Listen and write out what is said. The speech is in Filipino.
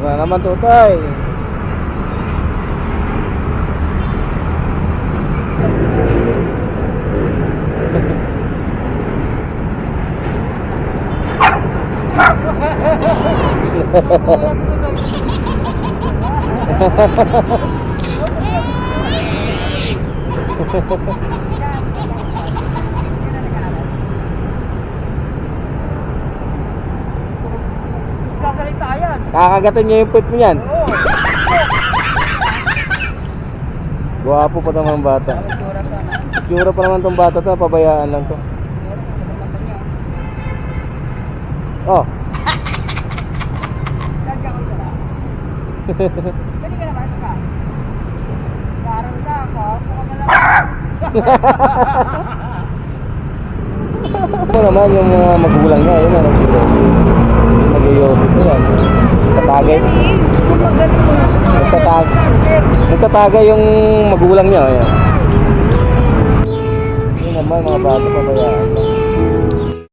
na naman, Tutoy. Sasalita yan. Kakagatin niya yung puwet mo yan. Guwapo pa naman ang bata. Tsura pa naman tong bata to, pabayaan lang to. Oh. Pwede ka naman ka. Karoon ka ako, mukhang malang. Ito naman yung mga magulang niya, yun na nag-iosip na yan. Nagtatagay. Nagtatagay yung magulang niya, ayan. Yun naman mga bata pabayaan lang.